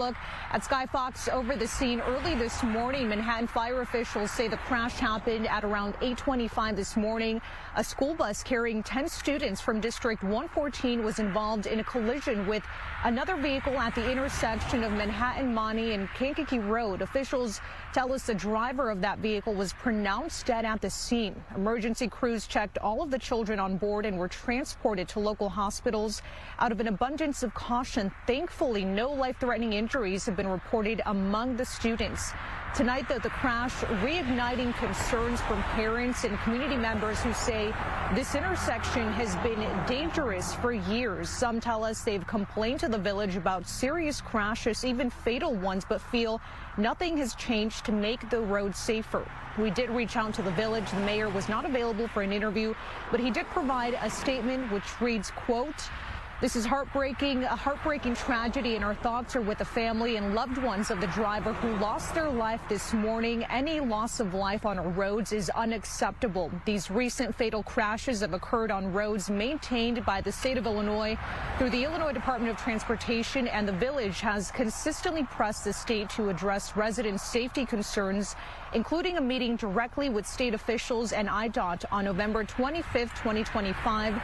look at Sky Fox over the scene early this morning. Manhattan fire officials say the crash happened at around 8:25 this morning. A school bus carrying 10 students from District 114 was involved in a collision with another vehicle at the intersection of Manhattan, Monty, and Kankakee Road. Officials tell us the driver of that vehicle was pronounced dead at the scene. Emergency crews checked all of the children on board and were transported to local hospitals out of an abundance of caution. Thankfully, no life-threatening injuries have been reported among the students. Tonight, though, the crash reigniting concerns from parents and community members who say this intersection has been dangerous for years. Some tell us they've complained to the village about serious crashes, even fatal ones, but feel nothing has changed to make the road safer. We did reach out to the village. The mayor was not available for an interview, but he did provide a statement which reads, quote, "This is heartbreaking, a heartbreaking tragedy, and our thoughts are with the family and loved ones of the driver who lost their life this morning. Any loss of life on our roads is unacceptable. These recent fatal crashes have occurred on roads maintained by the state of Illinois through the Illinois Department of Transportation, and the village has consistently pressed the state to address resident safety concerns, including a meeting directly with state officials and IDOT on November 25th, 2025.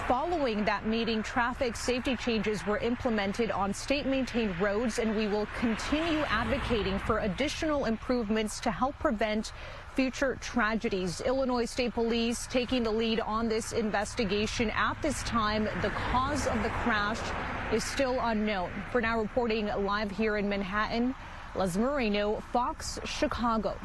Following that meeting, traffic safety changes were implemented on state-maintained roads, and we will continue advocating for additional improvements to help prevent future tragedies." Illinois State Police taking the lead on this investigation. At this time, the cause of the crash is still unknown. For now, reporting live here in Manhattan, Les Moreno, Fox, Chicago.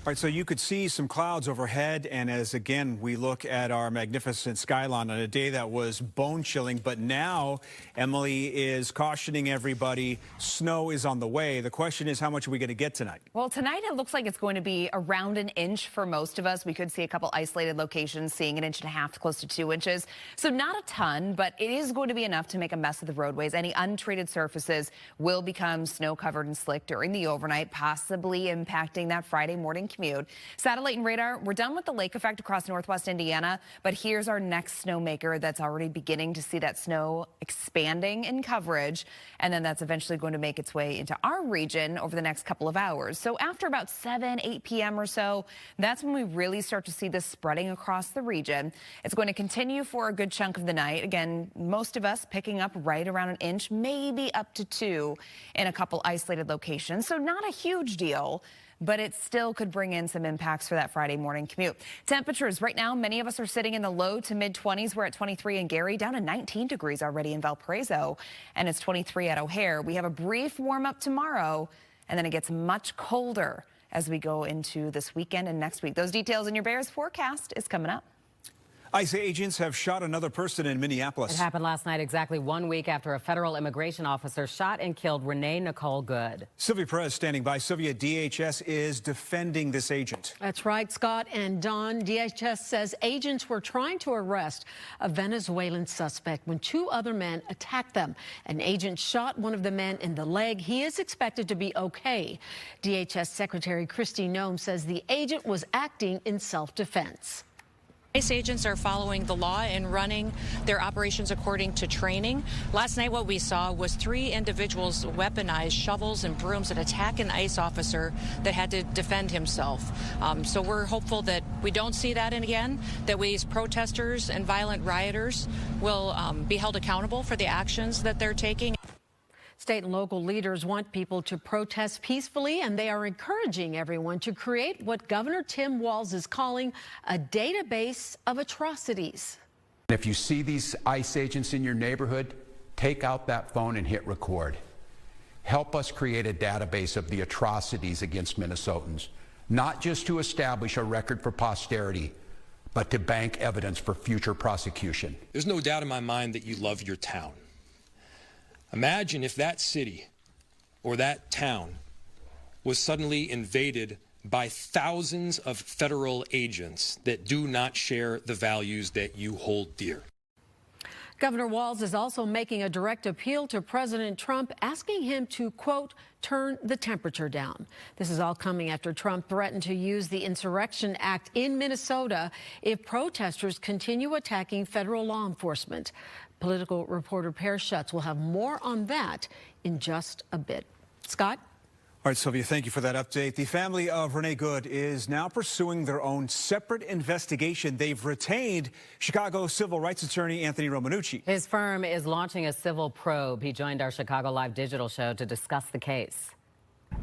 All right, so you could see some clouds overhead, and as again we look at our magnificent skyline on a day that was bone-chilling, but now Emily is cautioning everybody snow is on the way. The question is, how much are we going to get tonight? Well, tonight it looks like it's going to be around an inch for most of us. We could see a couple isolated locations seeing 1.5 inches to close to 2 inches. So not a ton, but it is going to be enough to make a mess of the roadways. Any untreated surfaces will become snow-covered and slick during the overnight, possibly impacting that Friday morning commute. Satellite and radar, we're done with the lake effect across northwest Indiana, but here's our next snowmaker that's already beginning to see that snow expanding in coverage, and then that's eventually going to make its way into our region over the next couple of hours. So after about 8 p.m. or so, that's when we really start to see this spreading across the region. It's going to continue for a good chunk of the night. Again, most of us picking up right around 1 inch, maybe up to 2 in a couple isolated locations. So not a huge deal, but it still could bring in some impacts for that Friday morning commute. Temperatures right now, many of us are sitting in the low to mid 20s. We're at 23 in Gary, down to 19 degrees already in Valparaiso, and it's 23 at O'Hare. We have a brief warm up tomorrow, and then it gets much colder as we go into this weekend and next week. Those details in your Bears forecast is coming up. ICE agents have shot another person in Minneapolis. It happened last night, exactly 1 week after a federal immigration officer shot and killed Renee Nicole Good. Sylvia Perez standing by. Sylvia, DHS is defending this agent. That's right, Scott and Don. DHS says agents were trying to arrest a Venezuelan suspect when 2 other men attacked them. An agent shot one of the men in the leg. He is expected to be okay. DHS Secretary Kristi Noem says the agent was acting in self-defense. ICE agents are following the law and running their operations according to training. Last night what we saw was 3 individuals weaponize shovels and brooms and attack an ICE officer that had to defend himself. So we're hopeful that we don't see that again, that these protesters and violent rioters will be held accountable for the actions that they're taking. State and local leaders want people to protest peacefully, and they are encouraging everyone to create what Governor Tim Walz is calling a database of atrocities. If you see these ICE agents in your neighborhood, take out that phone and hit record. Help us create a database of the atrocities against Minnesotans, not just to establish a record for posterity, but to bank evidence for future prosecution. There's no doubt in my mind that you love your town. Imagine if that city or that town was suddenly invaded by thousands of federal agents that do not share the values that you hold dear. Governor Walz is also making a direct appeal to President Trump, asking him to, quote, turn the temperature down. This is all coming after Trump threatened to use the Insurrection Act in Minnesota if protesters continue attacking federal law enforcement. Political reporter Per Schutz will have more on that in just a bit. Scott? All right, Sylvia, thank you for that update. The family of Renee Good is now pursuing their own separate investigation. They've retained Chicago civil rights attorney Anthony Romanucci. His firm is launching a civil probe. He joined our Chicago Live digital show to discuss the case.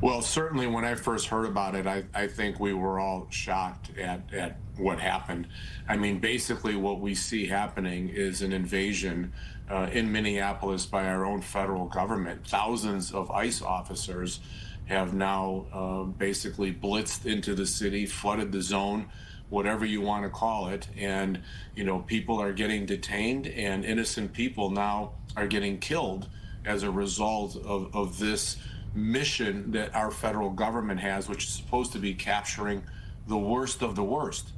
Well, certainly when I first heard about it, I think we were all shocked at what happened. I mean, basically what we see happening is an invasion in Minneapolis by our own federal government. Thousands of ICE officers have now basically blitzed into the city, flooded the zone, whatever you want to call it. And, you know, people are getting detained and innocent people now are getting killed as a result of this mission that our federal government has, which is supposed to be capturing the worst of the worst.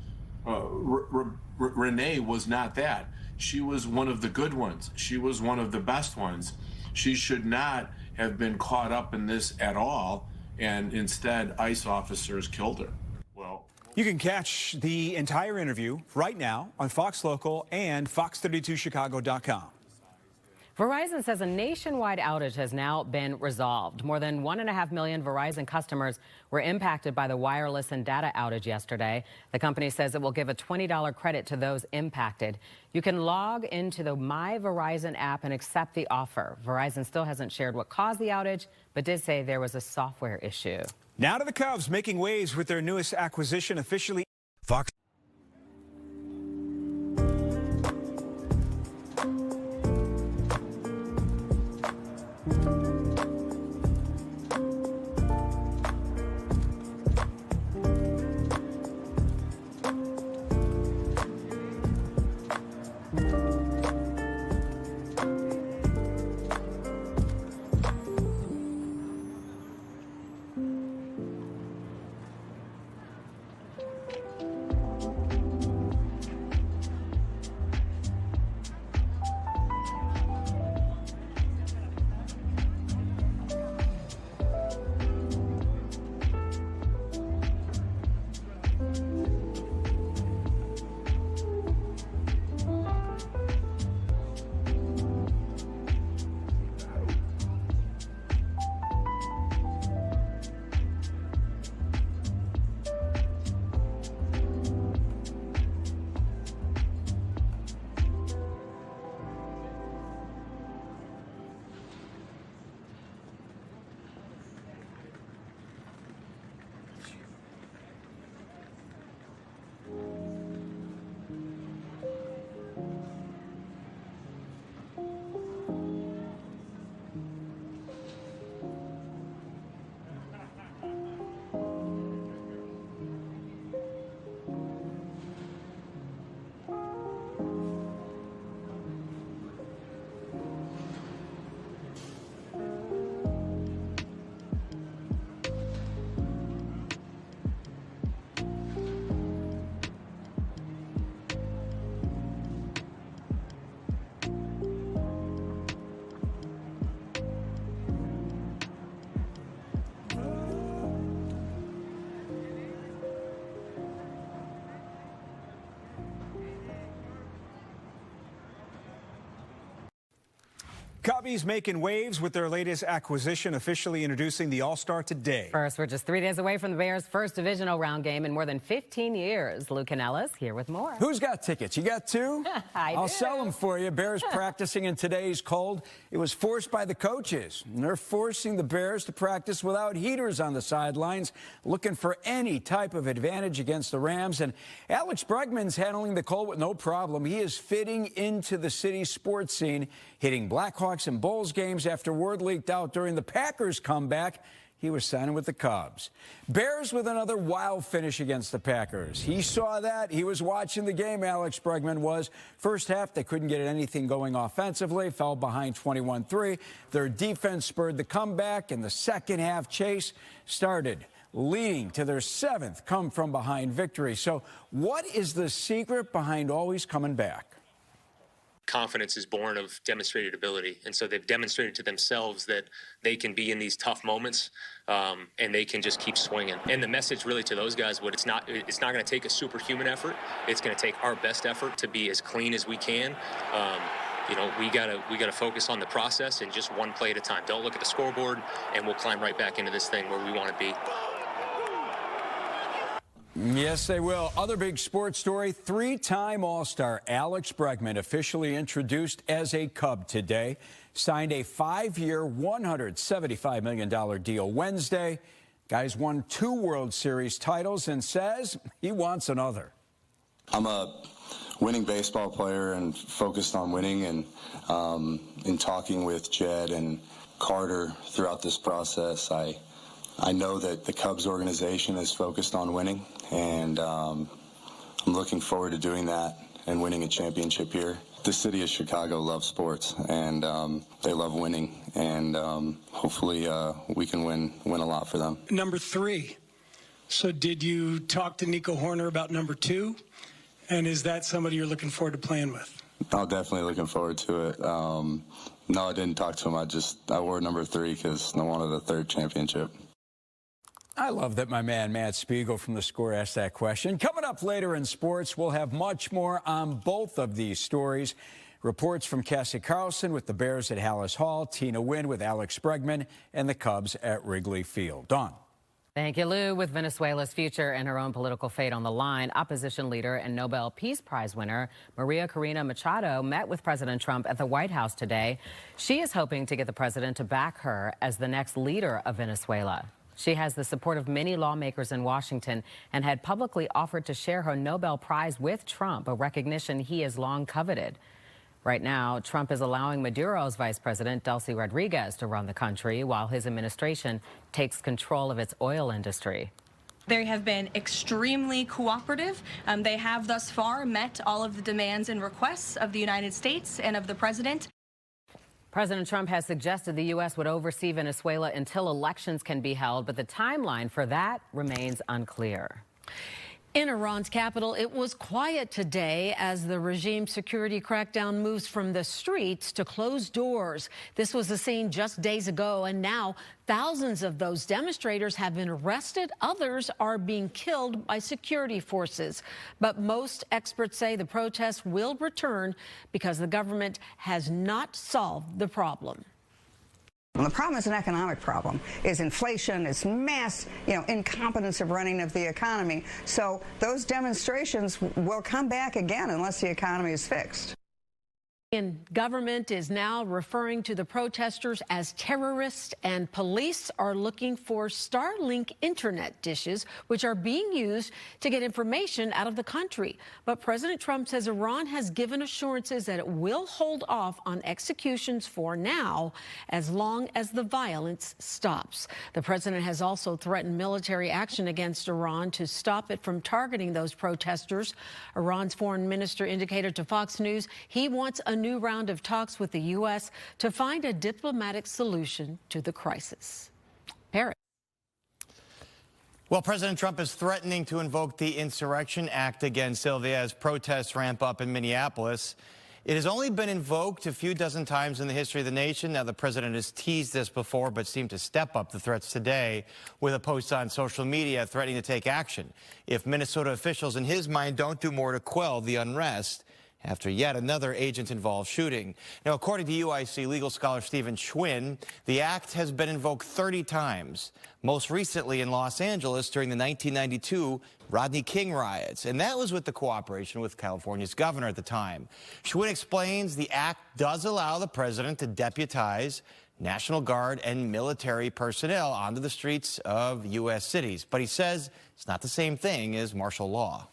Renee was not that. She was one of the good ones. She was one of the best ones. She should not have been caught up in this at all, and instead ICE officers killed her. Well, you can catch the entire interview right now on Fox Local and Fox32Chicago.com. Verizon says a nationwide outage has now been resolved. More than 1.5 million Verizon customers were impacted by the wireless and data outage yesterday. The company says it will give a $20 credit to those impacted. You can log into the My Verizon app and accept the offer. Verizon still hasn't shared what caused the outage, but did say there was a software issue. Now to the Cubs, making waves with their newest acquisition officially. Fox. Cubbies making waves with their latest acquisition, officially introducing the All-Star today. First, we're just 3 days away from the Bears' first divisional round game in more than 15 years. Luke Canellis here with more. Who's got tickets? You got two? I'll sell them for you. Bears practicing in today's cold. It was forced by the coaches. And they're forcing the Bears to practice without heaters on the sidelines, looking for any type of advantage against the Rams. And Alex Bregman's handling the cold with no problem. He is fitting into the city's sports scene, hitting Blackhawks and Bulls games after word leaked out during the Packers' comeback he was signing with the Cubs. Bears with another wild finish against the Packers. He saw that. He was watching the game, Alex Bregman was. First half, they couldn't get anything going offensively, fell behind 21-3. Their defense spurred the comeback, and the second half chase started, leading to their seventh come-from-behind victory. So what is the secret behind always coming back? confidence is born of demonstrated ability. And so they've demonstrated to themselves that they can be in these tough moments, and they can just keep swinging. And the message really to those guys, it's not going to take a superhuman effort. It's going to take our best effort to be as clean as we can. You know, we gotta focus on the process and just one play at a time. Don't look at the scoreboard, and we'll climb right back into this thing where we want to be. Yes, they will. Other big sports story, three-time All-Star Alex Bregman officially introduced as a Cub today. Signed a 5-year, $175 million deal Wednesday. Guy's won 2 World Series titles and says he wants another. I'm a winning baseball player and focused on winning, and in talking with Jed and Carter throughout this process, I know that the Cubs organization is focused on winning, and I'm looking forward to doing that and winning a championship here. The city of Chicago loves sports, and they love winning, and hopefully we can win a lot for them. Number 3. So did you talk to Nico Horner about number 2? And is that somebody you're looking forward to playing with? I'm definitely looking forward to it. No, I didn't talk to him. I wore number 3 because I wanted a 3rd championship. I love that my man Matt Spiegel from The Score asked that question. Coming up later in sports, we'll have much more on both of these stories. Reports from Cassie Carlson with the Bears at Hallis Hall, Tina Wynn with Alex Bregman, and the Cubs at Wrigley Field. Dawn. Thank you, Lou. With Venezuela's future and her own political fate on the line, opposition leader and Nobel Peace Prize winner Maria Corina Machado met with President Trump at the White House today. She is hoping to get the president to back her as the next leader of Venezuela. She has the support of many lawmakers in Washington and had publicly offered to share her Nobel Prize with Trump, a recognition he has long coveted. Right now, Trump is allowing Maduro's Vice President, Delcy Rodriguez, to run the country while his administration takes control of its oil industry. They have been extremely cooperative. They have thus far met all of the demands and requests of the United States and of the president. President Trump has suggested the U.S. would oversee Venezuela until elections can be held, but the timeline for that remains unclear. In Iran's capital, it was quiet today as the regime's security crackdown moves from the streets to closed doors. This was the scene just days ago, and now thousands of those demonstrators have been arrested. Others are being killed by security forces. But most experts say the protests will return because the government has not solved the problem. And the problem is an economic problem, is inflation, is mass, incompetence of running of the economy. So those demonstrations will come back again unless the economy is fixed. And government is now referring to the protesters as terrorists, and police are looking for Starlink internet dishes, which are being used to get information out of the country. But President Trump says Iran has given assurances that it will hold off on executions for now, as long as the violence stops. The president has also threatened military action against Iran to stop it from targeting those protesters. Iran's foreign minister indicated to Fox News he wants a new round of talks with the U.S. to find a diplomatic solution to the crisis. Paris. Well, President Trump is threatening to invoke the Insurrection Act against Sylvia as protests ramp up in Minneapolis. It has only been invoked a few dozen times in the history of the nation. Now, the president has teased this before, but seemed to step up the threats today with a post on social media threatening to take action if Minnesota officials, in his mind, don't do more to quell the unrest after yet another agent-involved shooting. Now, according to UIC legal scholar Stephen Schwinn, the act has been invoked 30 times, most recently in Los Angeles during the 1992 Rodney King riots, and that was with the cooperation with California's governor at the time. Schwinn explains the act does allow the president to deputize National Guard and military personnel onto the streets of U.S. cities, but he says it's not the same thing as martial law.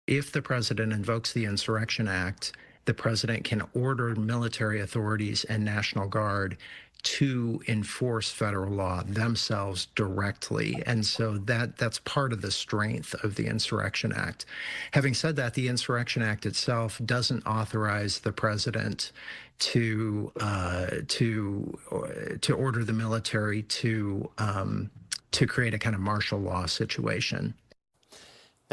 If the president invokes the Insurrection Act, the president can order military authorities and National Guard to enforce federal law themselves directly. And so that's part of the strength of the Insurrection Act. Having said that, the Insurrection Act itself doesn't authorize the president to order the military to create a kind of martial law situation.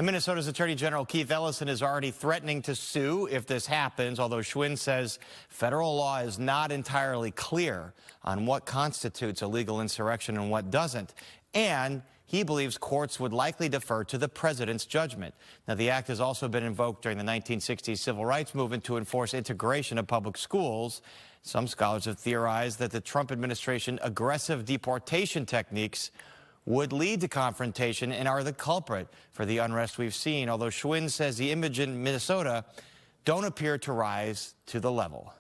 Minnesota's Attorney General Keith Ellison is already threatening to sue if this happens, although Schwinn says federal law is not entirely clear on what constitutes a legal insurrection and what doesn't. And he believes courts would likely defer to the president's judgment. Now, the act has also been invoked during the 1960s civil rights movement to enforce integration of public schools. Some scholars have theorized that the Trump administration's aggressive deportation techniques would lead to confrontation and are the culprit for the unrest we've seen, although Schwinn says the image in Minnesota don't appear to rise to the level.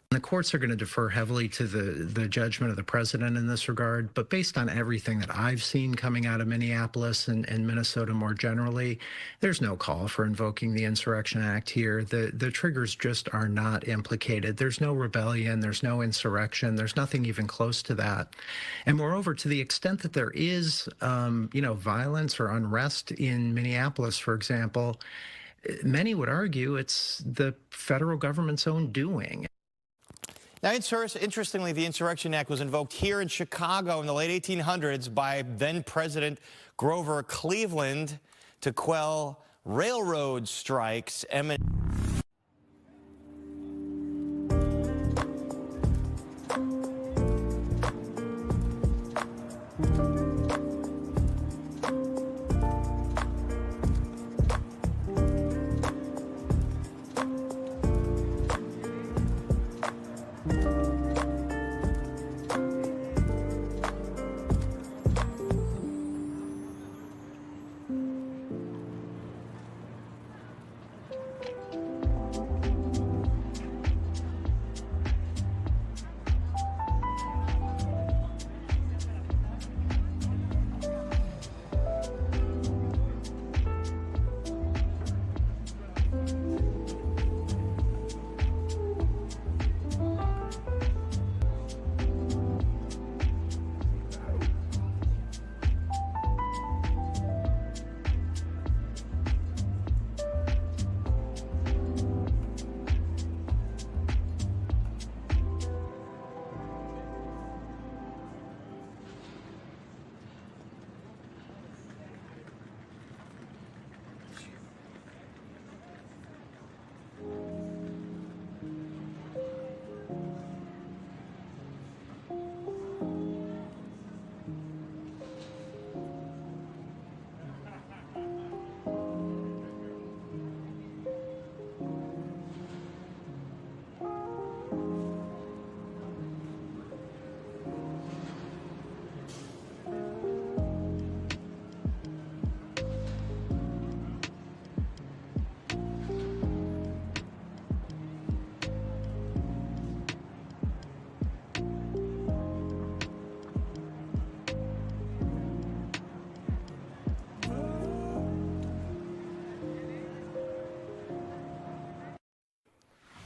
The courts are going to defer heavily to the judgment of the president in this regard, but based on everything that I've seen coming out of Minneapolis and Minnesota more generally, there's no call for invoking the Insurrection Act here. The triggers just are not implicated. There's no rebellion, there's no insurrection, there's nothing even close to that. And moreover, to the extent that there is, violence or unrest in Minneapolis, for example, many would argue it's the federal government's own doing. Now, interestingly, the Insurrection Act was invoked here in Chicago in the late 1800s by then-President Grover Cleveland to quell railroad strikes.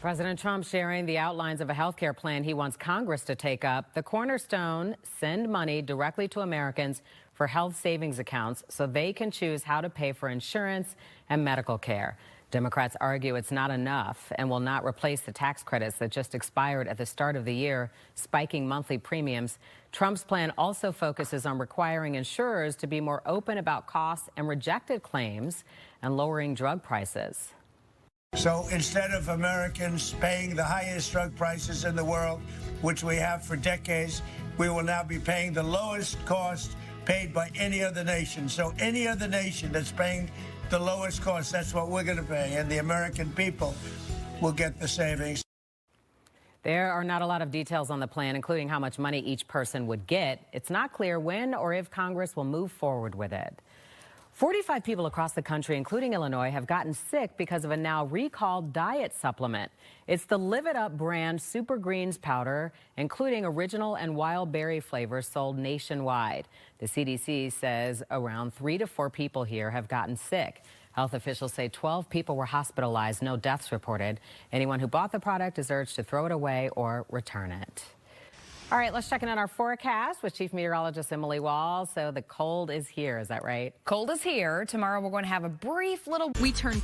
President Trump sharing the outlines of a health care plan he wants Congress to take up. The cornerstone: send money directly to Americans for health savings accounts so they can choose how to pay for insurance and medical care. Democrats argue it's not enough and will not replace the tax credits that just expired at the start of the year, spiking monthly premiums. Trump's plan also focuses on requiring insurers to be more open about costs and rejected claims and lowering drug prices. So instead of Americans paying the highest drug prices in the world, which we have for decades, we will now be paying the lowest cost paid by any other nation. So any other nation that's paying the lowest cost, that's what we're going to pay, and the American people will get the savings. There are not a lot of details on the plan, including how much money each person would get. It's not clear when or if Congress will move forward with it. 45 people across the country, including Illinois, have gotten sick because of a now recalled diet supplement. It's the Live It Up brand Super Greens powder, including original and wild berry flavors sold nationwide. The CDC says around 3 to 4 people here have gotten sick. Health officials say 12 people were hospitalized, no deaths reported. Anyone who bought the product is urged to throw it away or return it. All right, let's check in on our forecast with Chief Meteorologist Emily Wall. So the cold is here, is that right? Cold is here. Tomorrow we're going to have a brief little... We turn...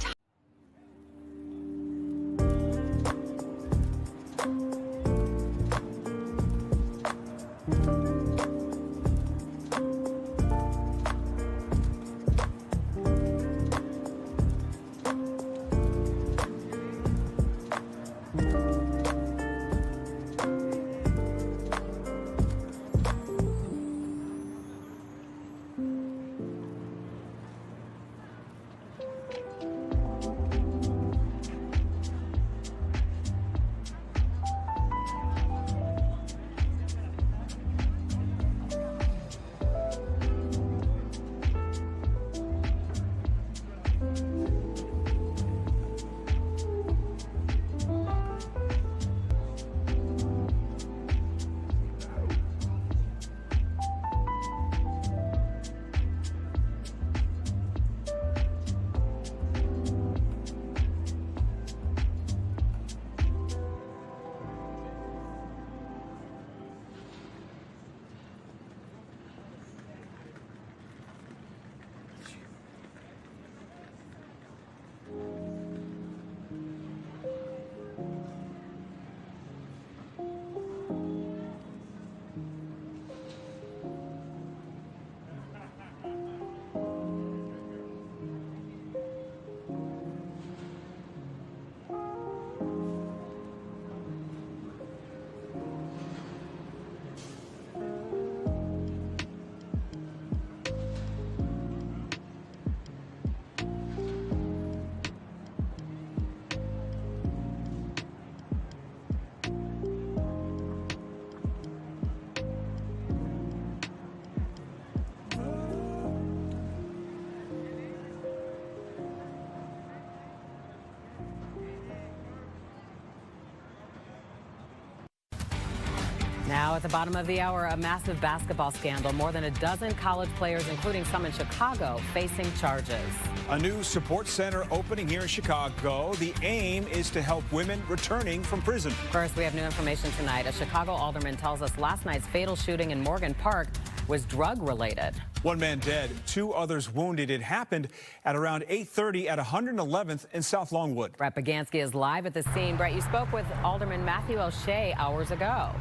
Now at the bottom of the hour, a massive basketball scandal. More than a dozen college players, including some in Chicago, facing charges. A new support center opening here in Chicago. The aim is to help women returning from prison. First, we have new information tonight. A Chicago alderman tells us last night's fatal shooting in Morgan Park was drug-related. One man dead, 2 others wounded. It happened at around 8:30 at 111th in South Longwood. Brett Bagansky is live at the scene. Brett, you spoke with Alderman Matthew O'Shea hours ago.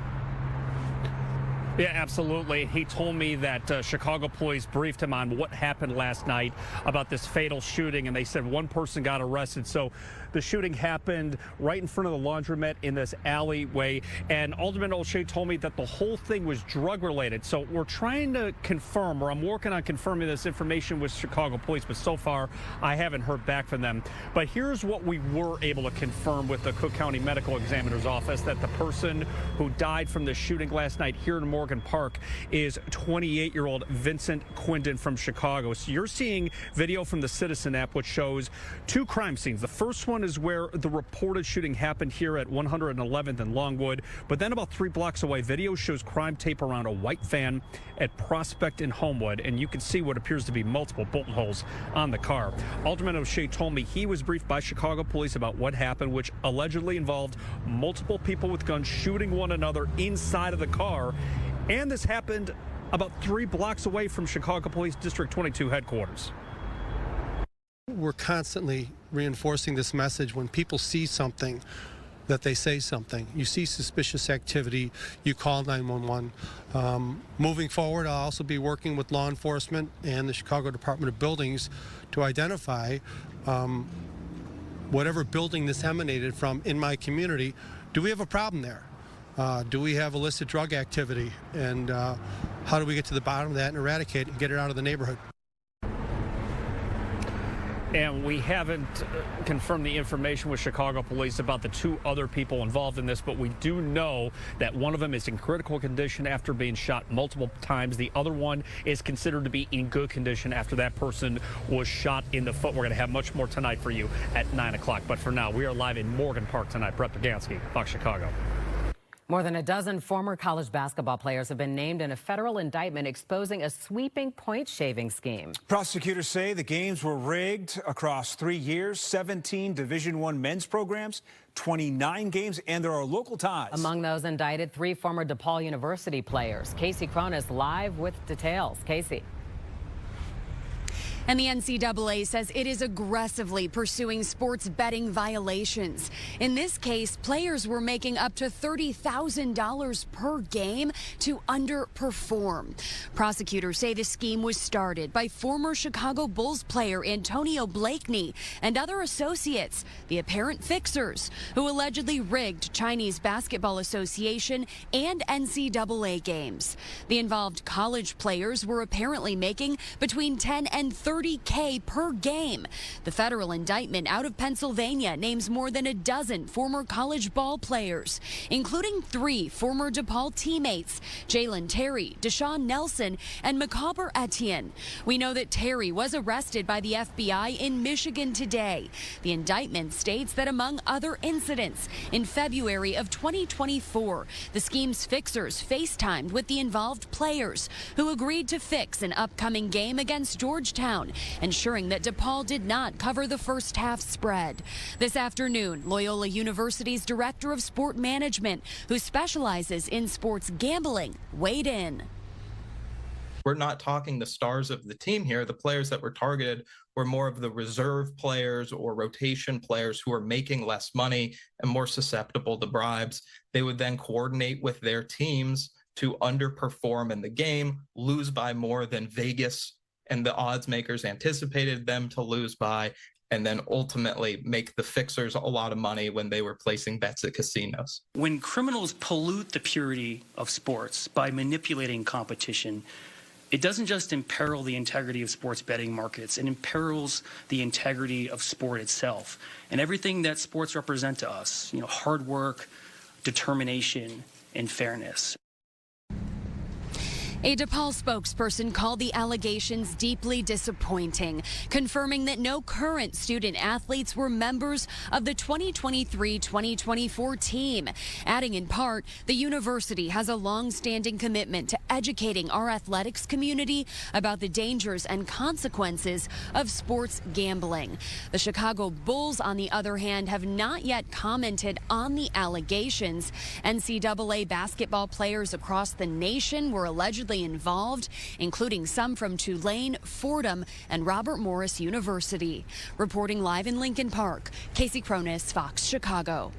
Yeah, absolutely. He told me that Chicago police briefed him on what happened last night about this fatal shooting, and they said one person got arrested. So the shooting happened right in front of the laundromat in this alleyway, and Alderman O'Shea told me that the whole thing was drug-related. So we're trying to confirm, or I'm working on confirming this information with Chicago police, but so far I haven't heard back from them. But here's what we were able to confirm with the Cook County Medical Examiner's Office, that the person who died from the shooting last night here in Morgan Park is 28-year-old Vincent Quindon from Chicago. So you're seeing video from the Citizen app, which shows 2 crime scenes. The first one is where the reported shooting happened here at 111th and Longwood, but then about 3 blocks away, video shows crime tape around a white van at Prospect and Homewood, and you can see what appears to be multiple bullet holes on the car. Alderman O'Shea told me he was briefed by Chicago police about what happened, which allegedly involved multiple people with guns shooting one another inside of the car. And this happened about 3 blocks away from Chicago Police District 22 headquarters. We're constantly reinforcing this message. When people see something, that they say something. You see suspicious activity, you call 911. Moving forward, I'll also be working with law enforcement and the Chicago Department of Buildings to identify whatever building this emanated from in my community. Do we have a problem there? Do we have illicit drug activity? And how do we get to the bottom of that and eradicate it and get it out of the neighborhood? And we haven't confirmed the information with Chicago police about the 2 other people involved in this, but we do know that one of them is in critical condition after being shot multiple times. The other one is considered to be in good condition after that person was shot in the foot. We're going to have much more tonight for you at 9 o'clock. But for now, we are live in Morgan Park tonight. Brett Bagansky, Fox Chicago. More than a dozen former college basketball players have been named in a federal indictment exposing a sweeping point-shaving scheme. Prosecutors say the games were rigged across 3 years, 17 Division I men's programs, 29 games, and there are local ties. Among those indicted, 3 former DePaul University players. Casey Cronus live with details. Casey. And the NCAA says it is aggressively pursuing sports betting violations. In this case, players were making up to $30,000 per game to underperform. Prosecutors say the scheme was started by former Chicago Bulls player Antonio Blakeney and other associates, the apparent fixers, who allegedly rigged Chinese Basketball Association and NCAA games. The involved college players were apparently making between $10,000 and $30,000 per game. The federal indictment out of Pennsylvania names more than a dozen former college ball players, including 3 former DePaul teammates, Jalen Terry, Deshaun Nelson, and Macabre Etienne. We know that Terry was arrested by the FBI in Michigan today. The indictment states that among other incidents, in February of 2024, the scheme's fixers FaceTimed with the involved players who agreed to fix an upcoming game against Georgetown, ensuring that DePaul did not cover the first half spread. This afternoon, Loyola University's director of sport management, who specializes in sports gambling, weighed in. We're not talking the stars of the team here. The players that were targeted were more of the reserve players or rotation players who are making less money and more susceptible to bribes. They would then coordinate with their teams to underperform in the game, lose by more than Vegas and the odds makers anticipated them to lose by, and then ultimately make the fixers a lot of money when they were placing bets at casinos. When criminals pollute the purity of sports by manipulating competition, it doesn't just imperil the integrity of sports betting markets, it imperils the integrity of sport itself and everything that sports represent to us, hard work, determination, and fairness. A DePaul spokesperson called the allegations deeply disappointing, confirming that no current student athletes were members of the 2023-2024 team, adding in part, the university has a long-standing commitment to educating our athletics community about the dangers and consequences of sports gambling. The Chicago Bulls, on the other hand, have not yet commented on the allegations. NCAA basketball players across the nation were allegedly involved, including some from Tulane, Fordham, and Robert Morris University. Reporting live in Lincoln Park, Casey Cronus, Fox Chicago.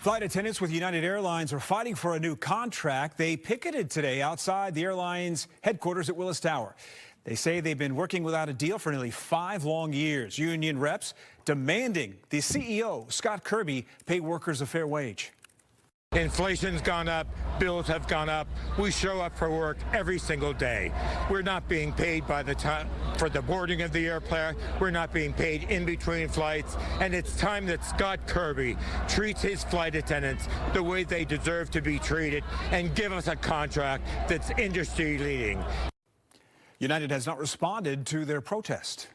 Flight attendants with United Airlines are fighting for a new contract. They picketed today outside the airline's headquarters at Willis Tower. They say they've been working without a deal for nearly 5 long years. Union reps demanding the CEO, Scott Kirby, pay workers a fair wage. Inflation's gone up, bills have gone up. We show up for work every single day. We're not being paid by the time for the boarding of the airplane. We're not being paid in between flights. And it's time that Scott Kirby treats his flight attendants the way they deserve to be treated and give us a contract that's industry leading. United has not responded to their protest.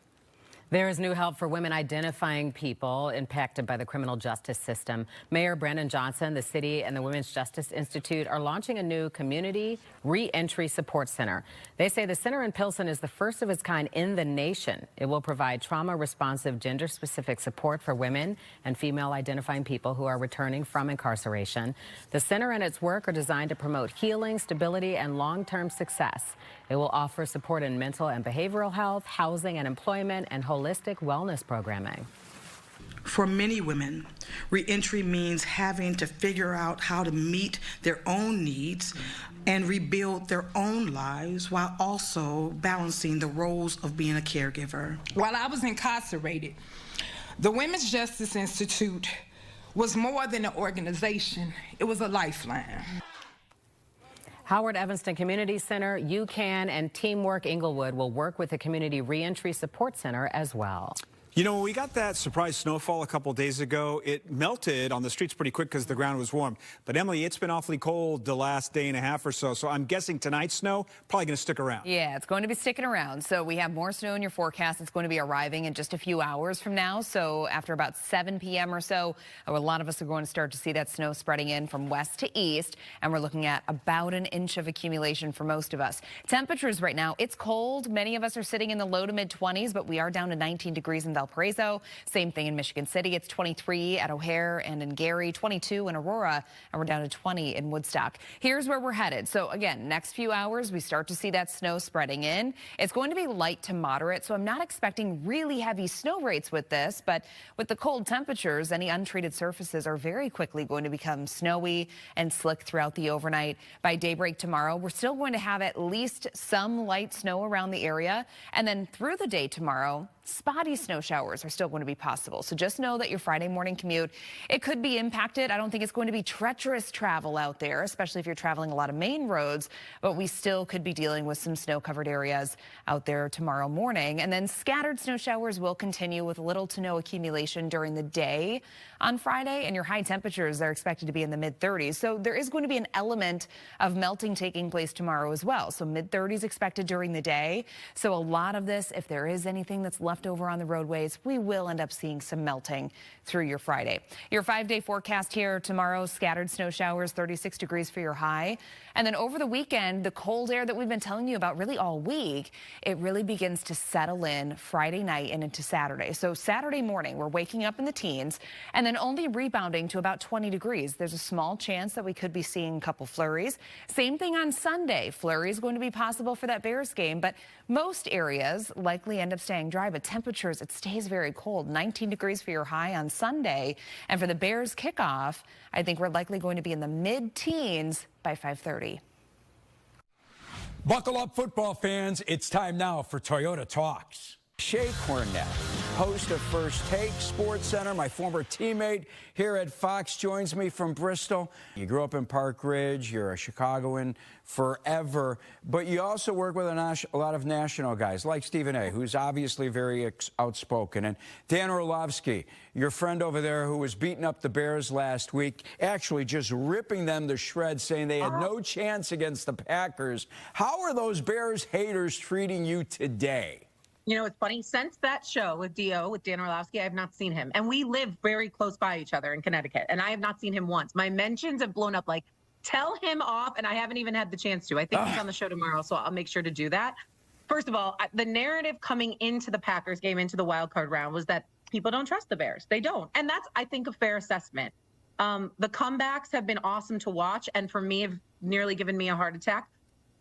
There is new help for women identifying people impacted by the criminal justice system. Mayor Brandon Johnson, the city, and the Women's Justice Institute are launching a new community re-entry support center. They say the center in Pilsen is the first of its kind in the nation. It will provide trauma-responsive, gender-specific support for women and female-identifying people who are returning from incarceration. The center and its work are designed to promote healing, stability, and long-term success. It will offer support in mental and behavioral health, housing and employment, and holistic wellness programming. For many women, reentry means having to figure out how to meet their own needs and rebuild their own lives while also balancing the roles of being a caregiver. While I was incarcerated, the Women's Justice Institute was more than an organization. It was a lifeline. Howard Evanston Community Center, UCAN, and Teamwork Inglewood will work with the Community Reentry Support Center as well. You know, when we got that surprise snowfall a couple days ago, it melted on the streets pretty quick because the ground was warm. But Emily, it's been awfully cold the last day and a half or so. So I'm guessing tonight's snow probably going to stick around. Yeah, it's going to be sticking around. So we have more snow in your forecast. It's going to be arriving in just a few hours from now. So after about 7 p.m. or so, a lot of us are going to start to see that snow spreading in from west to east. And we're looking at about an inch of accumulation for most of us. Temperatures right now, it's cold. Many of us are sitting in the low to mid 20s, but we are down to 19 degrees in Valparaiso. Same thing in Michigan City. It's 23 at O'Hare and in Gary, 22 in Aurora, and we're down to 20 in Woodstock. Here's where we're headed. So again, next few hours, we start to see that snow spreading in. It's going to be light to moderate, so I'm not expecting really heavy snow rates with this, but with the cold temperatures, any untreated surfaces are very quickly going to become snowy and slick throughout the overnight. By daybreak tomorrow, we're still going to have at least some light snow around the area, and then through the day tomorrow, spotty snow showers are still going to be possible. So just know that your Friday morning commute, it could be impacted. I don't think it's going to be treacherous travel out there, especially if you're traveling a lot of main roads, but we still could be dealing with some snow-covered areas out there tomorrow morning. And then scattered snow showers will continue with little to no accumulation during the day on Friday, and your high temperatures are expected to be in the mid-30s. So there is going to be an element of melting taking place tomorrow as well. So mid-30s expected during the day. So a lot of this, if there is anything that's left over on the roadways, we will end up seeing some melting through your Friday. Your 5-day forecast here tomorrow, scattered snow showers, 36 degrees for your high. And then over the weekend, the cold air that we've been telling you about really all week, it really begins to settle in Friday night and into Saturday. So Saturday morning, we're waking up in the teens and then only rebounding to about 20 degrees. There's a small chance that we could be seeing a couple flurries. Same thing on Sunday. Flurries going to be possible for that Bears game, but most areas likely end up staying dry, but temperatures, it stays very cold. 19 degrees for your high on Sunday. And for the Bears kickoff, I think we're likely going to be in the mid-teens by 5:30. Buckle up, football fans. It's time now for Toyota Talks. Shea Cornett, host of First Take Sports Center. My former teammate here at Fox joins me from Bristol. You grew up in Park Ridge. You're a Chicagoan forever, but you also work with a lot of national guys like Stephen A., who's obviously very outspoken, and Dan Orlovsky, your friend over there who was beating up the Bears last week, actually just ripping them to shreds, saying they had no chance against the Packers. How are those Bears haters treating you today? You know, it's funny. Since that show with D.O., with Dan Orlovsky, I have not seen him. And we live very close by each other in Connecticut, and I have not seen him once. My mentions have blown up like, tell him off, and I haven't even had the chance to. I think he's on the show tomorrow, so I'll make sure to do that. First of all, the narrative coming into the Packers game, into the wild card round, was that people don't trust the Bears. They don't. And that's, I think, a fair assessment. The comebacks have been awesome to watch, and for me, have nearly given me a heart attack.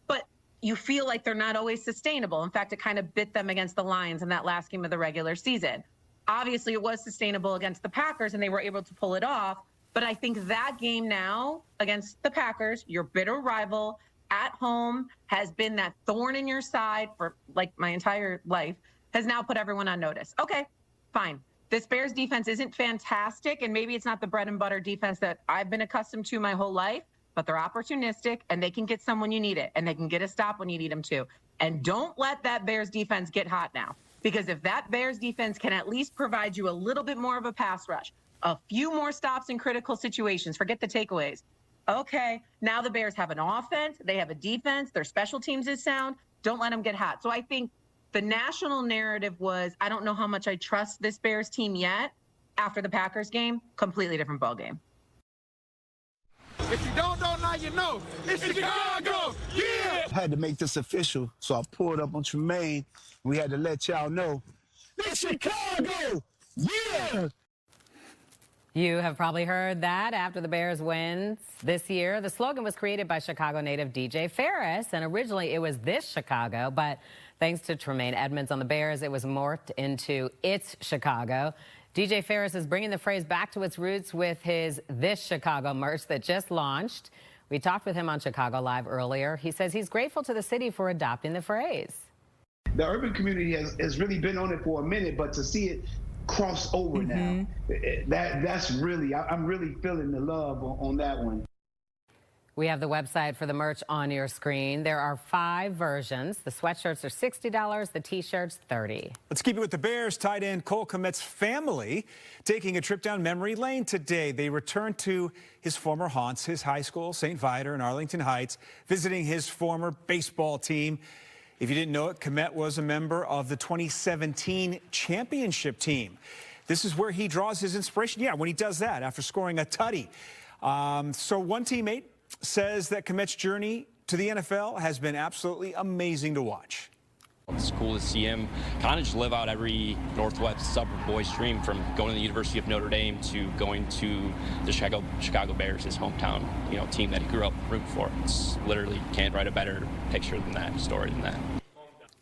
But you feel like they're not always sustainable. In fact, it kind of bit them against the Lions in that last game of the regular season. Obviously, it was sustainable against the Packers, and they were able to pull it off. But I think that game now against the Packers, your bitter rival at home, has been that thorn in your side for like my entire life, has now put everyone on notice. Okay, fine. This Bears defense isn't fantastic, and maybe it's not the bread and butter defense that I've been accustomed to my whole life, but they're opportunistic, and they can get some when you need it, and they can get a stop when you need them to. And don't let that Bears defense get hot now, because if that Bears defense can at least provide you a little bit more of a pass rush, a few more stops in critical situations, forget the takeaways. Okay, now the Bears have an offense, they have a defense, their special teams is sound. Don't let them get hot. So I think the national narrative was, I don't know how much I trust this Bears team yet. After the Packers game, completely different ballgame. If you don't know, now you know. It's Chicago, yeah! I had to make this official, so I pulled up on Tremaine. We had to let y'all know. It's Chicago, yeah! You have probably heard that after the Bears wins this year. The slogan was created by Chicago native DJ Ferris, and originally it was This Chicago, but thanks to Tremaine Edmonds on the Bears, it was morphed into It's Chicago. DJ Ferris is bringing the phrase back to its roots with his This Chicago merch that just launched. We talked with him on Chicago Live earlier. He says he's grateful to the city for adopting the phrase. The urban community has really been on it for a minute, but to see it cross over now, that's really, I'm really feeling the love on that one. We have the website for the merch on your screen. There are 5 versions. The sweatshirts are $60, the t-shirts $30. Let's keep it with the Bears. Tight end Cole Kmet's family taking a trip down memory lane today. They returned to his former haunts, his high school, St. Viator in Arlington Heights, visiting his former baseball team. If you didn't know it, Kmet was a member of the 2017 championship team. This is where he draws his inspiration. Yeah, when he does that after scoring a tutty. So one teammate says that Kmet's journey to the NFL has been absolutely amazing to watch. It's cool to see him kind of just live out every Northwest suburb boy's dream, from going to the University of Notre Dame to going to the Chicago Bears, his hometown, team that he grew up rooting for. It's literally, can't write a better picture than that, story than that.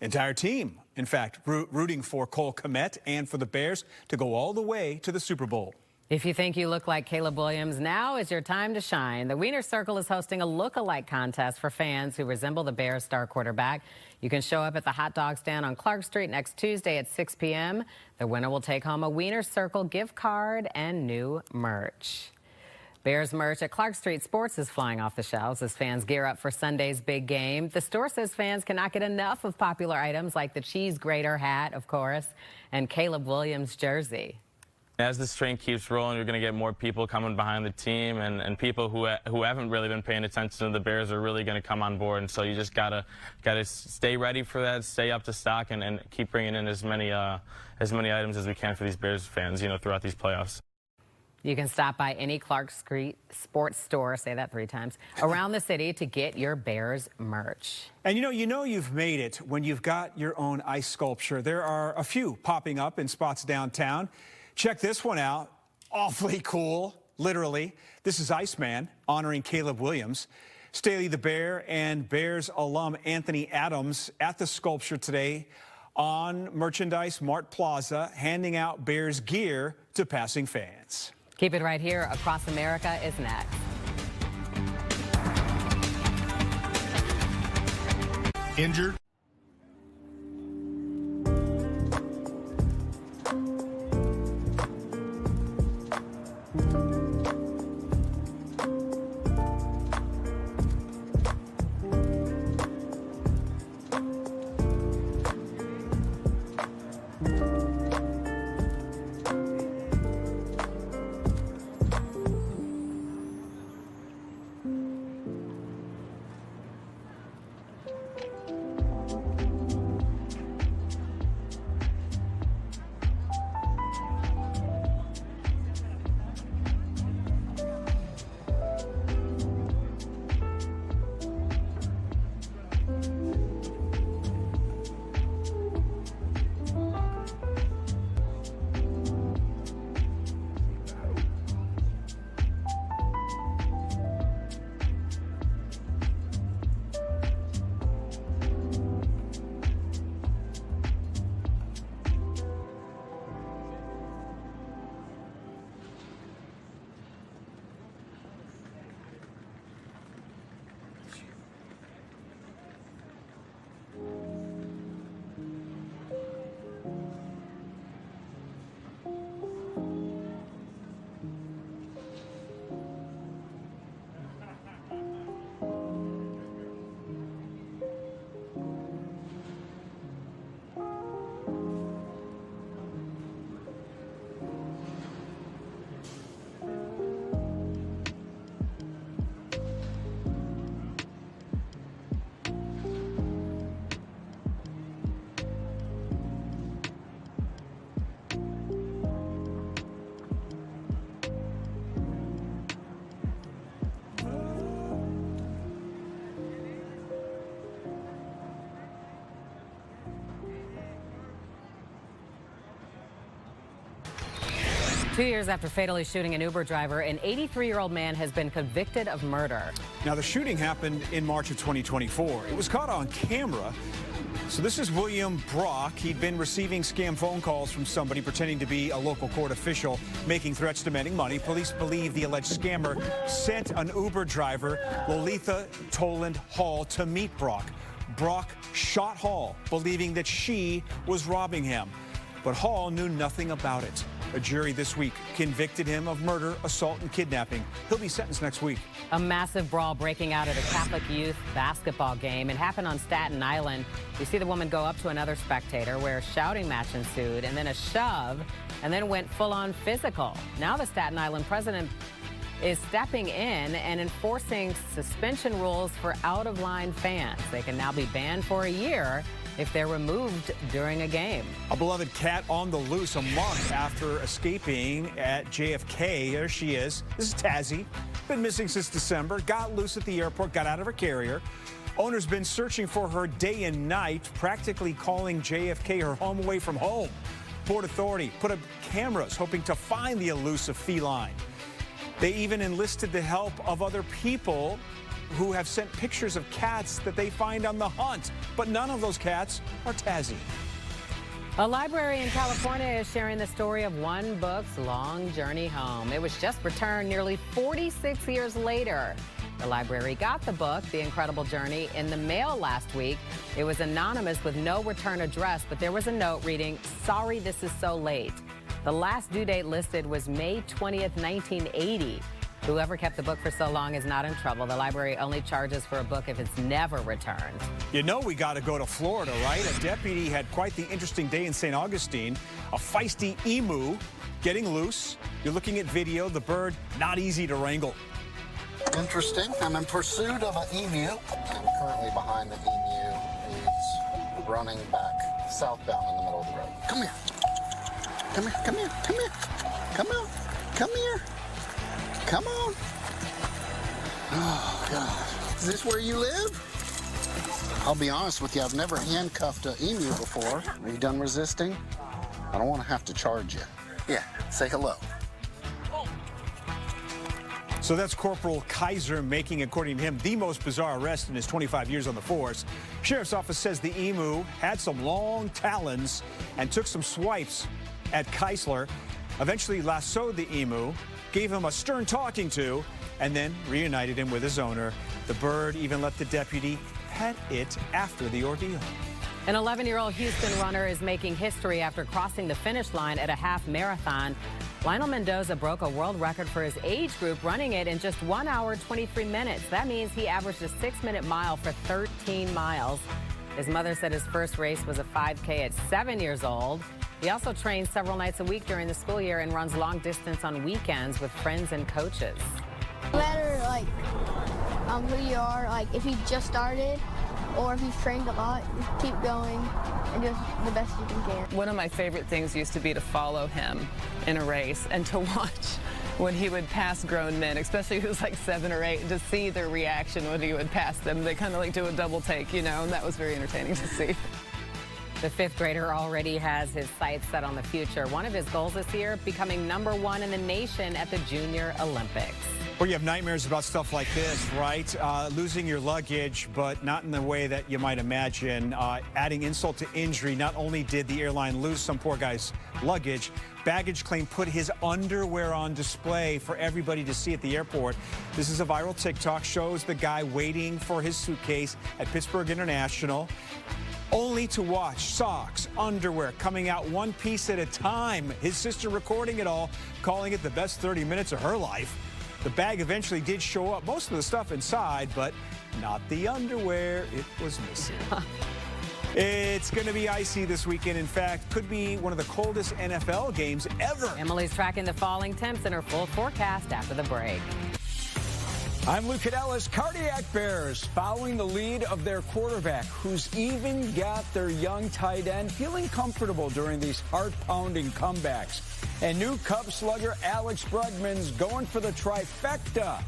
Entire team, in fact, rooting for Cole Kmet and for the Bears to go all the way to the Super Bowl. If you think you look like Caleb Williams, now is your time to shine. The Wiener Circle is hosting a look-alike contest for fans who resemble the Bears star quarterback. You can show up at the hot dog stand on Clark Street next Tuesday at 6 p.m. The winner will take home a Wiener Circle gift card and new merch. Bears merch at Clark Street Sports is flying off the shelves as fans gear up for Sunday's big game. The store says fans cannot get enough of popular items like the cheese grater hat, of course, and Caleb Williams jersey. As this train keeps rolling, you're going to get more people coming behind the team, and people who haven't really been paying attention to the Bears are really going to come on board. And so you just gotta stay ready for that, stay up to stock, and keep bringing in as many items as we can for these Bears fans, throughout these playoffs. You can stop by any Clark Street sports store, say that 3 times, around the city to get your Bears merch. And you've made it when you've got your own ice sculpture. There are a few popping up in spots downtown. Check this one out. Awfully cool, literally. This is Iceman honoring Caleb Williams. Staley the Bear and Bears alum Anthony Adams at the sculpture today on Merchandise Mart Plaza, handing out Bears gear to passing fans. Keep it right here. Across America is next. Injured. 2 years after fatally shooting an Uber driver, an 83-year-old man has been convicted of murder. Now, the shooting happened in March of 2024. It was caught on camera. So this is William Brock. He'd been receiving scam phone calls from somebody pretending to be a local court official, making threats demanding money. Police believe the alleged scammer sent an Uber driver, Lolitha Toland Hall, to meet Brock. Brock shot Hall, believing that she was robbing him. But Hall knew nothing about it. A jury this week convicted him of murder, assault, and kidnapping. He'll be sentenced next week. A massive brawl breaking out at a Catholic youth basketball game. It happened on Staten Island. You see the woman go up to another spectator where a shouting match ensued, and then a shove, and then went full-on physical. Now the Staten Island president is stepping in and enforcing suspension rules for out-of-line fans. They can now be banned for a year if they're removed during a game. A beloved cat on the loose a month after escaping at JFK. There she is. This is Tazzy. Been missing since December. Got loose at the airport, got out of her carrier. Owner's been searching for her day and night, practically calling JFK her home away from home. Port Authority put up cameras hoping to find the elusive feline. They even enlisted the help of other people who have sent pictures of cats that they find on the hunt. But none of those cats are Tazzy. A library in California is sharing the story of one book's long journey home. It was just returned nearly 46 years later. The library got the book, The Incredible Journey, in the mail last week. It was anonymous with no return address, but there was a note reading, "Sorry this is so late." The last due date listed was May 20th, 1980. Whoever kept the book for so long is not in trouble. The library only charges for a book if it's never returned. You know we got to go to Florida, right? A deputy had quite the interesting day in St. Augustine. A feisty emu getting loose. You're looking at video. The bird, not easy to wrangle. Interesting. I'm in pursuit of an emu. I'm currently behind the emu. He's running back southbound in the middle of the road. Come here. Come here, come here, come here. Come on. Come here. Come on. Oh, God. Is this where you live? I'll be honest with you, I've never handcuffed an emu before. Are you done resisting? I don't want to have to charge you. Yeah, say hello. So that's Corporal Kaiser making, according to him, the most bizarre arrest in his 25 years on the force. Sheriff's office says the emu had some long talons and took some swipes at Keisler, eventually lassoed the emu, gave him a stern talking to, and then reunited him with his owner. The bird even let the deputy pet it after the ordeal. An 11-year-old Houston runner is making history after crossing the finish line at a half marathon. Lionel Mendoza broke a world record for his age group, running it in just 1 hour, 23 minutes. That means he averaged a 6-minute mile for 13 miles. His mother said his first race was a 5K at 7 years old. He also trains several nights a week during the school year and runs long distance on weekends with friends and coaches. No matter who you are, if you just started or if you've trained a lot, just keep going and do the best you can. One of my favorite things used to be to follow him in a race and to watch when he would pass grown men, especially who was like 7 or 8, to see their reaction when he would pass them. They kind of do a double take, and that was very entertaining to see. The 5th grader already has his sights set on the future. One of his goals this year, becoming #1 in the nation at the Junior Olympics. Well, you have nightmares about stuff like this, right? Losing your luggage, but not in the way that you might imagine. Adding insult to injury, not only did the airline lose some poor guy's luggage, baggage claim put his underwear on display for everybody to see at the airport. This is a viral TikTok, shows the guy waiting for his suitcase at Pittsburgh International, only to watch socks, underwear coming out one piece at a time. His sister recording it all, calling it the best 30 minutes of her life. The bag eventually did show up, most of the stuff inside, but not the underwear. It was missing. It's going to be icy this weekend. In fact, could be one of the coldest NFL games ever. Emily's tracking the falling temps in her full forecast after the break. I'm Luke Cadellis. Cardiac Bears following the lead of their quarterback, who's even got their young tight end feeling comfortable during these heart-pounding comebacks. And new Cubs slugger Alex Bregman's going for the trifecta,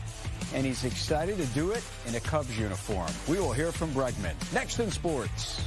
and he's excited to do it in a Cubs uniform. We will hear from Bregman next in sports.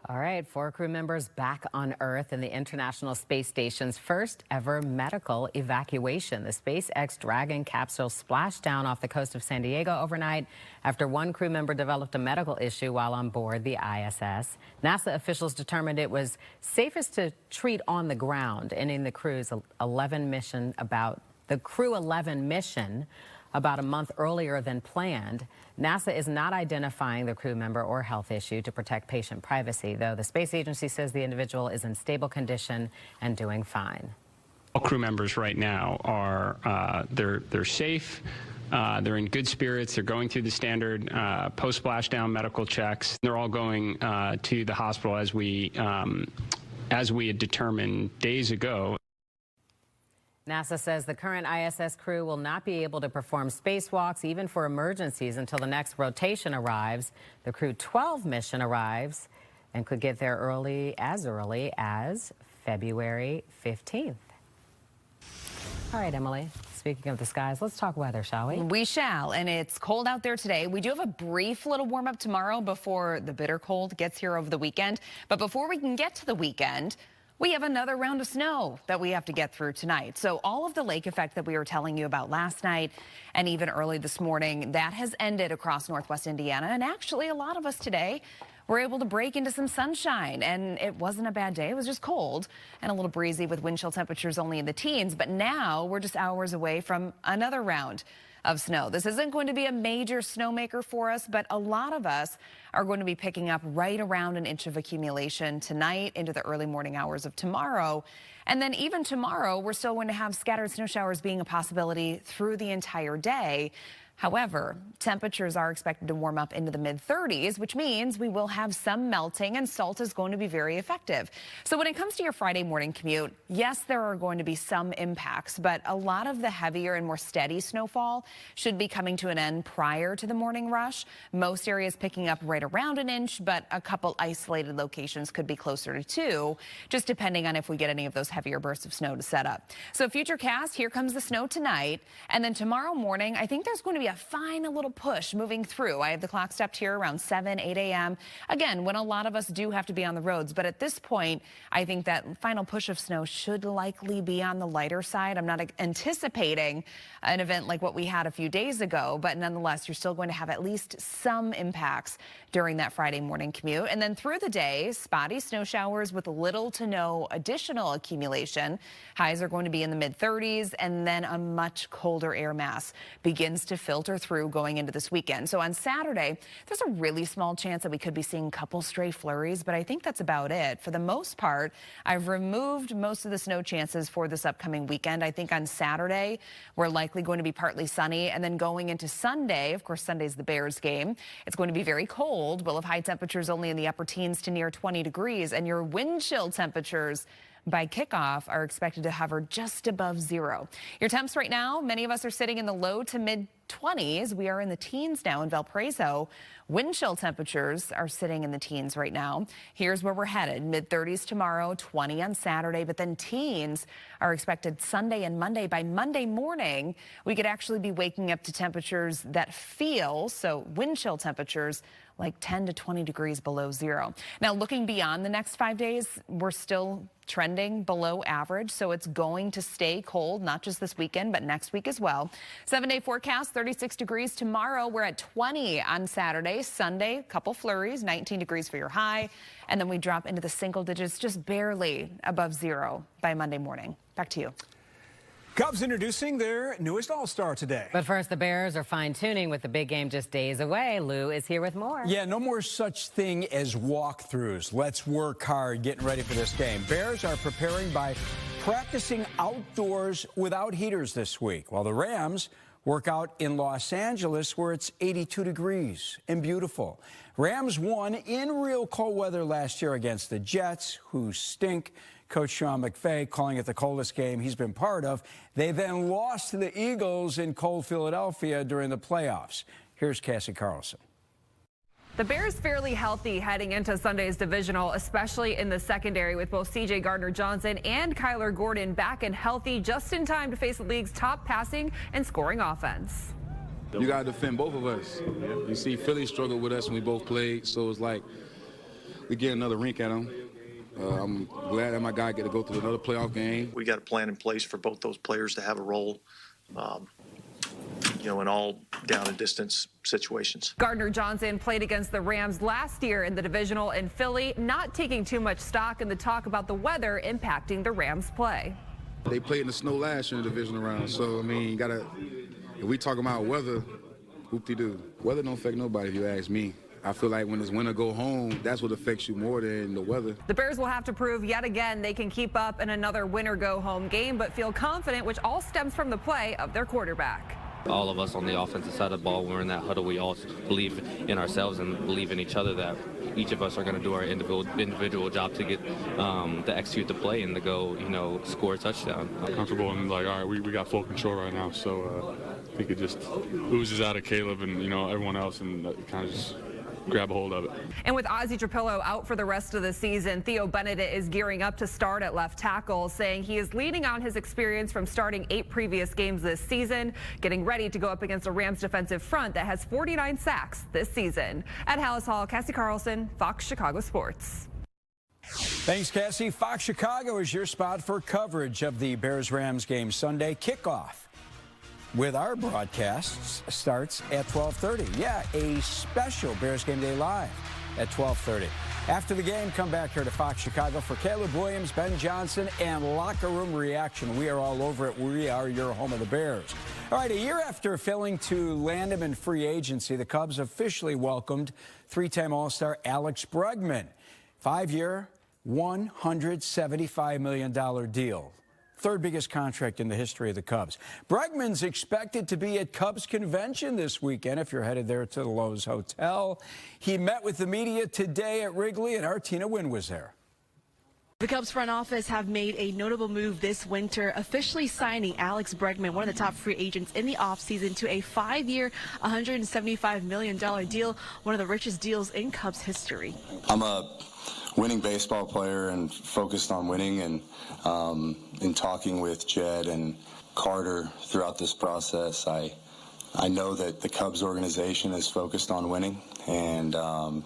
All right, 4 crew members back on Earth in the International Space Station's first ever medical evacuation. The SpaceX Dragon capsule splashed down off the coast of San Diego overnight after 1 crew member developed a medical issue while on board the ISS. NASA officials determined it was safest to treat on the ground, ending the Crew 11 mission about a month earlier than planned. NASA is not identifying the crew member or health issue to protect patient privacy, though the space agency says the individual is in stable condition and doing fine. All crew members right now are they're safe. They're in good spirits. They're going through the standard post-splashdown medical checks. They're all going to the hospital as we had determined days ago. NASA says the current ISS crew will not be able to perform spacewalks, even for emergencies, until the next rotation arrives. The Crew 12 mission arrives and could get there early as February 15th. All right, Emily, speaking of the skies, let's talk weather, shall we? We shall, and it's cold out there today. We do have a brief little warm up tomorrow before the bitter cold gets here over the weekend. But before we can get to the weekend, we have another round of snow that we have to get through tonight. So all of the lake effect that we were telling you about last night and even early this morning, that has ended across northwest Indiana. And actually, a lot of us today were able to break into some sunshine, and it wasn't a bad day. It was just cold and a little breezy with wind chill temperatures only in the teens. But now we're just hours away from another round of snow. This isn't going to be a major snowmaker for us, but a lot of us are going to be picking up right around an inch of accumulation tonight into the early morning hours of tomorrow. And then even tomorrow, we're still going to have scattered snow showers being a possibility through the entire day. However, temperatures are expected to warm up into the mid-30s, which means we will have some melting, and salt is going to be very effective. So when it comes to your Friday morning commute, yes, there are going to be some impacts, but a lot of the heavier and more steady snowfall should be coming to an end prior to the morning rush. Most areas picking up right around an inch, but a couple isolated locations could be closer to 2, just depending on if we get any of those heavier bursts of snow to set up. So futurecast, here comes the snow tonight, and then tomorrow morning, I think there's going to be a fine little push moving through. I have the clock stepped here around 8 a.m. Again, when a lot of us do have to be on the roads. But at this point, I think that final push of snow should likely be on the lighter side. I'm not anticipating an event like what we had a few days ago, but nonetheless, you're still going to have at least some impacts during that Friday morning commute. And then through the day, spotty snow showers with little to no additional accumulation. Highs are going to be in the mid-30s, and then a much colder air mass begins to fill filter through going into this weekend. So on Saturday, there's a really small chance that we could be seeing a couple stray flurries, but I think that's about it. For the most part, I've removed most of the snow chances for this upcoming weekend. I think on Saturday, we're likely going to be partly sunny, and then going into Sunday, of course, Sunday's the Bears game. It's going to be very cold. We'll have high temperatures only in the upper teens to near 20 degrees, and your wind chill temperatures by kickoff are expected to hover just above zero. Your temps right now, many of us are sitting in the low to mid 20s. We are in the teens now in Valparaiso. Wind chill temperatures are sitting in the teens right now. Here's where we're headed. Mid 30s tomorrow, 20 on Saturday, but then teens are expected Sunday and Monday. By Monday morning, we could actually be waking up to temperatures that feel, so wind chill temperatures, like 10 to 20 degrees below zero. Now, looking beyond the next 5 days, we're still trending below average, so it's going to stay cold, not just this weekend, but next week as well. 7-day forecast, 36 degrees tomorrow. We're at 20 on Saturday. Sunday, a couple flurries, 19 degrees for your high, and then we drop into the single digits, just barely above zero by Monday morning. Back to you. Cubs introducing their newest All-Star today. But first, the Bears are fine-tuning with the big game just days away. Lou is here with more. Yeah, no more such thing as walkthroughs. Let's work hard getting ready for this game. Bears are preparing by practicing outdoors without heaters this week, while the Rams work out in Los Angeles, where it's 82 degrees and beautiful. Rams won in real cold weather last year against the Jets, who stink. Coach Sean McVay calling it the coldest game he's been part of. They then lost to the Eagles in cold Philadelphia during the playoffs. Here's Cassie Carlson. The Bears fairly healthy heading into Sunday's divisional, especially in the secondary, with both C.J. Gardner-Johnson and Kyler Gordon back and healthy just in time to face the league's top passing and scoring offense. You got to defend both of us. You see Philly struggled with us when we both played, so it's like we get another rink at them. I'm glad that my guy get to go through another playoff game. We got a plan in place for both those players to have a role, in all down and distance situations. Gardner-Johnson played against the Rams last year in the divisional in Philly, not taking too much stock in the talk about the weather impacting the Rams' play. They played in the snow last year in the divisional round, so, if we talk about weather, whoop-de-doo. Weather don't affect nobody if you ask me. I feel like when it's winter go home, that's what affects you more than the weather. The Bears will have to prove yet again they can keep up in another winter go home game, but feel confident, which all stems from the play of their quarterback. All of us on the offensive side of the ball, we're in that huddle. We all believe in ourselves and believe in each other that each of us are going to do our individual job to get to execute the play and to go, score a touchdown. I'm comfortable and all right, we got full control right now. So I think it just oozes out of Caleb and everyone else, and kind of just grab a hold of it. And with Ozzie Trapillo out for the rest of the season, Theo Benedict is gearing up to start at left tackle, saying he is leaning on his experience from starting 8 previous games this season, getting ready to go up against a Rams defensive front that has 49 sacks this season. At Hallis Hall, Cassie Carlson, Fox Chicago Sports. Thanks, Cassie. Fox Chicago is your spot for coverage of the Bears-Rams game Sunday. Kickoff with our broadcasts starts at 12:30. Yeah, a special Bears Game Day Live at 12:30. After the game, come back here to Fox Chicago for Caleb Williams, Ben Johnson, and Locker Room Reaction. We are all over it. We are your home of the Bears. All right, a year after failing to land him in free agency, the Cubs officially welcomed 3-time All-Star Alex Bregman. 5-year, $175 million deal. Third biggest contract in the history of the Cubs. Bregman's expected to be at Cubs convention this weekend if you're headed there to the Lowe's Hotel. He met with the media today at Wrigley, and our Tina Wynn was there. The Cubs front office have made a notable move this winter, officially signing Alex Bregman, one of the top free agents in the offseason, to a 5-year, $175 million deal, one of the richest deals in Cubs history. I'm a winning baseball player and focused on winning, and in talking with Jed and Carter throughout this process, I know that the Cubs organization is focused on winning, and I'm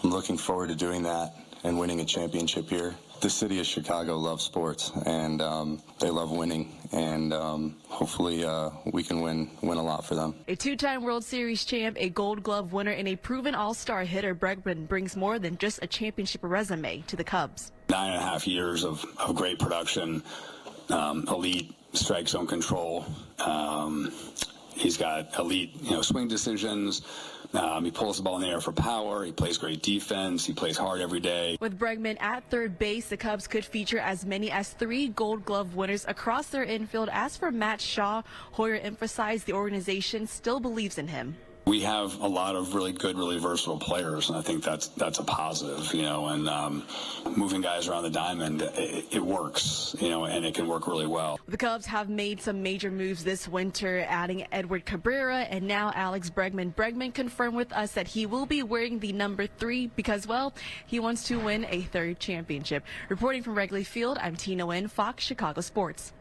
looking forward to doing that and winning a championship here. The city of Chicago loves sports, and they love winning, and hopefully we can win a lot for them. A 2-time World Series champ, a Gold Glove winner, and a proven all-star hitter, Bregman brings more than just a championship resume to the Cubs. 9.5 years of great production, elite strike zone control, He's got elite, swing decisions. He pulls the ball in the air for power. He plays great defense. He plays hard every day. With Bregman at third base, the Cubs could feature as many as 3 Gold Glove winners across their infield. As for Matt Shaw, Hoyer emphasized the organization still believes in him. We have a lot of really good, really versatile players, and I think that's a positive, and moving guys around the diamond, it works, and it can work really well. The Cubs have made some major moves this winter, adding Edward Cabrera and now Alex Bregman. Bregman confirmed with us that he will be wearing the number 3 because, well, he wants to win a 3rd championship. Reporting from Wrigley Field, I'm Tina Nguyen, Fox Chicago Sports.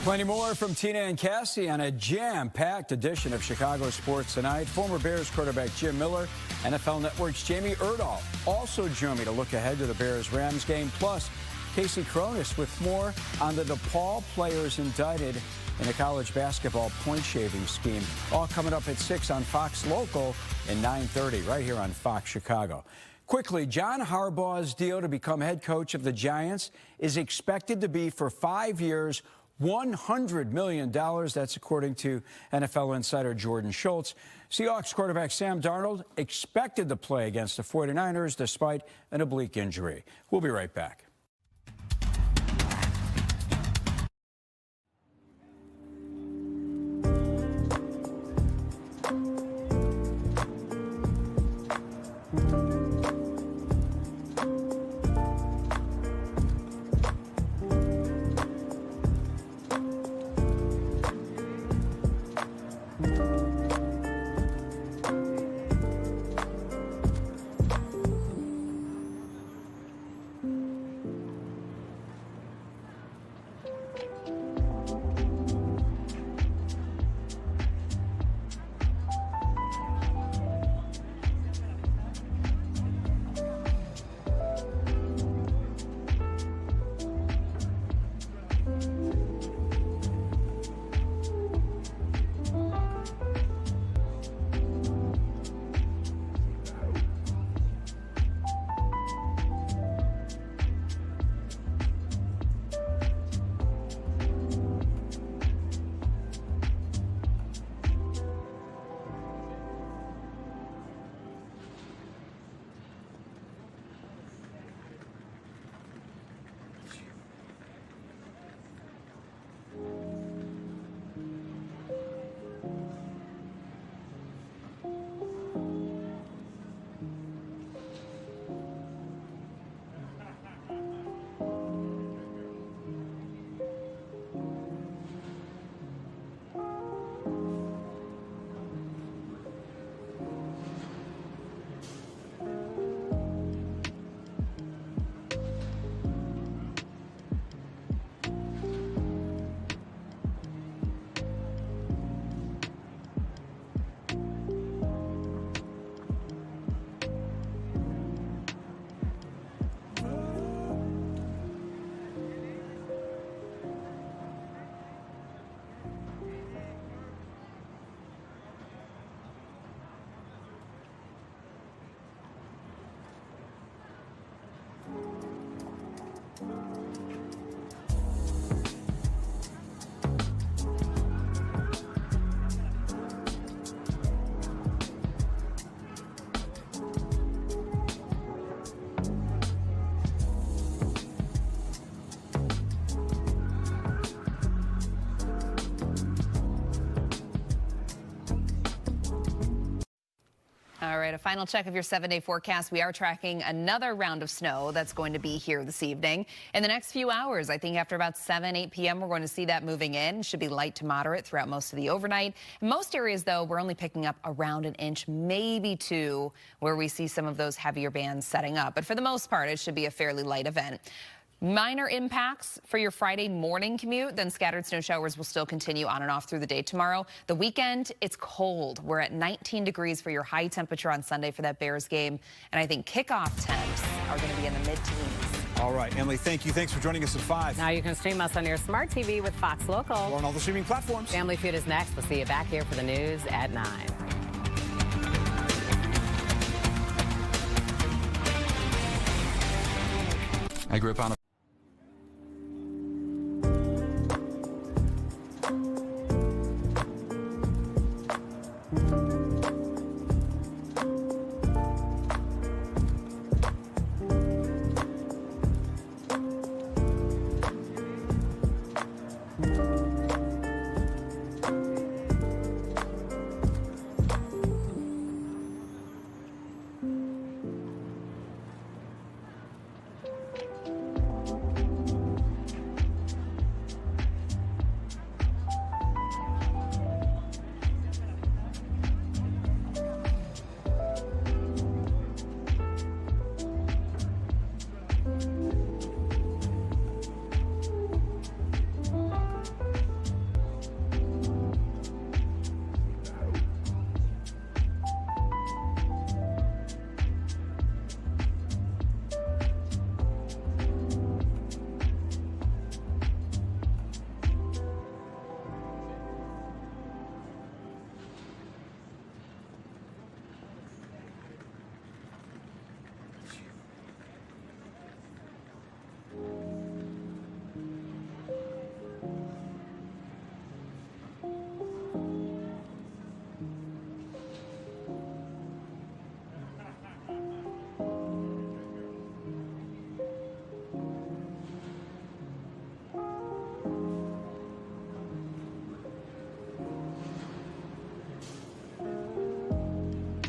Plenty more from Tina and Cassie on a jam-packed edition of Chicago Sports Tonight. Former Bears quarterback Jim Miller, NFL Network's Jamie Erdahl also join me to look ahead to the Bears-Rams game. Plus, Casey Cronus with more on the DePaul players indicted in a college basketball point-shaving scheme. All coming up at 6 on Fox Local and 9:30 right here on Fox Chicago. Quickly, John Harbaugh's deal to become head coach of the Giants is expected to be for 5 years, $100 million. That's according to NFL insider Jordan Schultz. Seahawks quarterback Sam Darnold expected to play against the 49ers despite an oblique injury. We'll be right back. All right, a final check of your 7-day forecast. We are tracking another round of snow that's going to be here this evening. In the next few hours, I think after about 8 p.m., we're going to see that moving in. Should be light to moderate throughout most of the overnight. In most areas, though, we're only picking up around an inch, maybe 2, where we see some of those heavier bands setting up. But for the most part, it should be a fairly light event. Minor impacts for your Friday morning commute, then scattered snow showers will still continue on and off through the day tomorrow. The weekend, it's cold. We're at 19 degrees for your high temperature on Sunday for that Bears game. And I think kickoff temps are going to be in the mid-teens. All right, Emily, thank you. Thanks for joining us at 5. Now you can stream us on your smart TV with Fox Local. Or on all the streaming platforms. Family Feud is next. We'll see you back here for the news at 9. I grew up on a Bye.